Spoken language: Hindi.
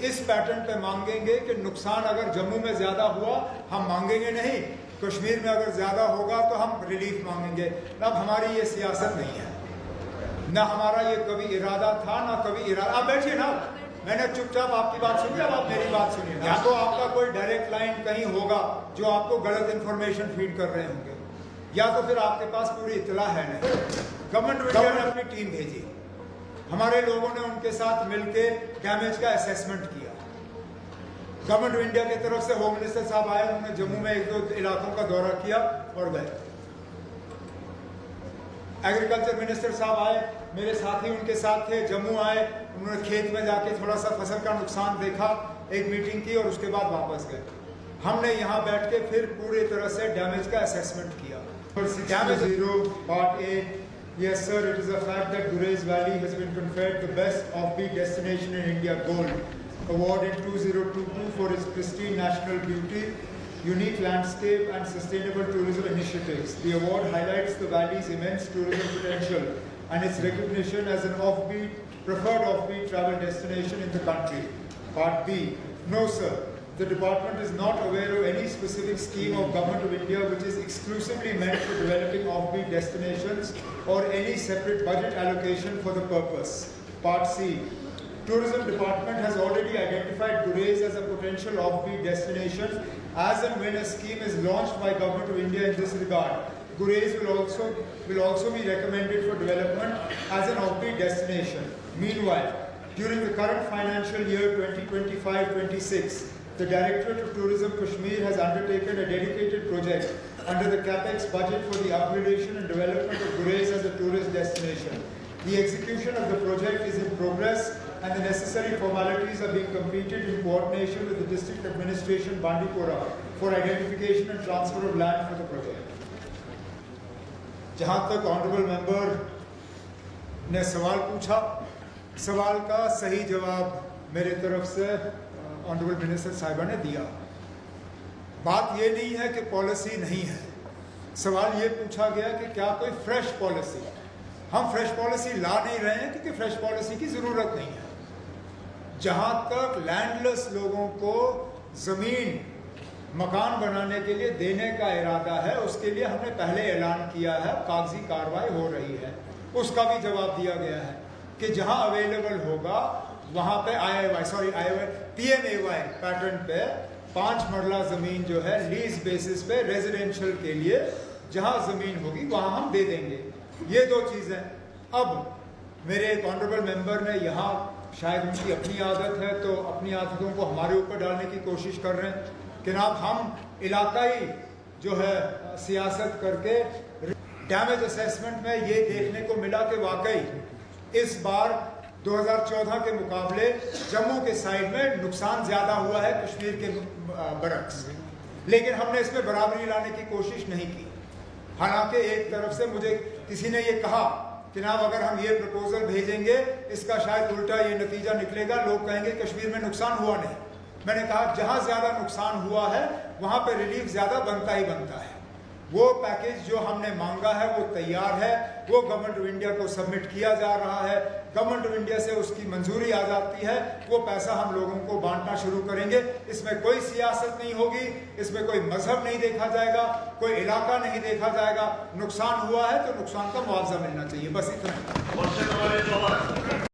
इस पैटर्न पे मांगेंगे कि नुकसान अगर जम्मू में ज्यादा हुआ हम मांगेंगे नहीं, कश्मीर में अगर ज्यादा होगा तो हम रिलीफ मांगेंगे। अब हमारी ये सियासत नहीं है, ना हमारा ये कभी इरादा था, ना कभी इरादा। आप बैठिए ना, मैंने चुपचाप आपकी बात सुनी, अब आप मेरी बात सुनिए। या तो आपका कोई डायरेक्ट लाइन कहीं होगा जो आपको गलत इंफॉर्मेशन फीड कर रहे होंगे, या तो फिर आपके पास पूरी इत्तला है नहीं। गवर्नमेंट ऑफ इंडिया ने अपनी टीम भेजी, हमारे लोगों ने उनके साथ मिलकर डैमेज का असेसमेंट किया। गवर्नमेंट ऑफ इंडिया की तरफ से होम मिनिस्टर साहब आए, उन्होंने जम्मू में 1-2 इलाकों का दौरा किया और गए। एग्रीकल्चर मिनिस्टर साहब आए, मेरे साथी उनके साथ थे, जम्मू आए, उन्होंने खेत में जाके थोड़ा सा फसल का नुकसान देखा, एक मीटिंग की और उसके बाद वापस गए। हमने यहाँ बैठ के फिर पूरी तरह से डैमेज का असेसमेंट किया। Damage 0 part A. Yes sir, it is a fact that Gurez Valley has been conferred the best offbeat destination in India Gold Award in 2022 for its pristine national beauty, unique landscape and sustainable tourism initiatives. The award highlights the valley's immense tourism potential and its recognition as an preferred offbeat travel destination in the country. Part B. No sir, the department is not aware of any specific scheme of Government of India which is exclusively meant for developing offbeat destinations or any separate budget allocation for the purpose. Part C. Tourism Department has already identified Gurez as a potential offbeat destination. As and when a scheme is launched by Government of India in this regard, Gurez will also be recommended for development as an offbeat destination. Meanwhile, during the current financial year 2025-26, the Directorate of Tourism Kashmir has undertaken a dedicated project under the CAPEX budget for the upgradation and development of Gurez as a tourist destination. The execution of the project is in progress and the necessary formalities are being completed in coordination with the District Administration Bandipora for identification and transfer of land for the project. जहाँ तक ऑनरेबल मेंबर ने सवाल पूछा, सवाल का सही जवाब मेरे तरफ से ऑनरेबल मिनिस्टर साहिबा ने दिया। बात ये नहीं है कि पॉलिसी नहीं है, सवाल ये पूछा गया कि क्या कोई फ्रेश पॉलिसी। हम फ्रेश पॉलिसी ला नहीं रहे हैं क्योंकि फ्रेश पॉलिसी की ज़रूरत नहीं है। जहाँ तक लैंडलेस लोगों को ज़मीन मकान बनाने के लिए देने का इरादा है, उसके लिए हमने पहले ऐलान किया है, कागजी कार्रवाई हो रही है। उसका भी जवाब दिया गया है कि जहाँ अवेलेबल होगा वहाँ पे PMAY पैटर्न पे 5 मरला ज़मीन जो है लीज बेसिस पे रेजिडेंशियल के लिए जहाँ ज़मीन होगी वहाँ हम दे देंगे। ये 2 चीज़ें। अब मेरे एक ऑनरेबल मेंबर ने यहाँ, शायद उनकी अपनी आदत है तो अपनी आदतों को हमारे ऊपर डालने की कोशिश कर रहे हैं कि जनाब हम इलाकाई जो है सियासत करके डैमेज असेसमेंट में ये देखने को मिला कि वाकई इस बार 2014 के मुकाबले जम्मू के साइड में नुकसान ज़्यादा हुआ है कश्मीर के बरक्स, लेकिन हमने इसमें बराबरी लाने की कोशिश नहीं की। हालांकि एक तरफ से मुझे किसी ने ये कहा कि जनाब अगर हम ये प्रपोजल भेजेंगे इसका शायद उल्टा ये नतीजा निकलेगा, लोग कहेंगे कश्मीर में नुकसान हुआ नहीं। मैंने कहा जहाँ ज़्यादा नुकसान हुआ है वहाँ पे रिलीफ ज़्यादा बनता ही बनता है। वो पैकेज जो हमने मांगा है वो तैयार है, वो गवर्नमेंट ऑफ इंडिया को सबमिट किया जा रहा है। गवर्नमेंट ऑफ इंडिया से उसकी मंजूरी आ जाती है, वो पैसा हम लोगों को बांटना शुरू करेंगे। इसमें कोई सियासत नहीं होगी, इसमें कोई मजहब नहीं देखा जाएगा, कोई इलाका नहीं देखा जाएगा। नुकसान हुआ है तो नुकसान का मुआवजा मिलना चाहिए, बस इतना।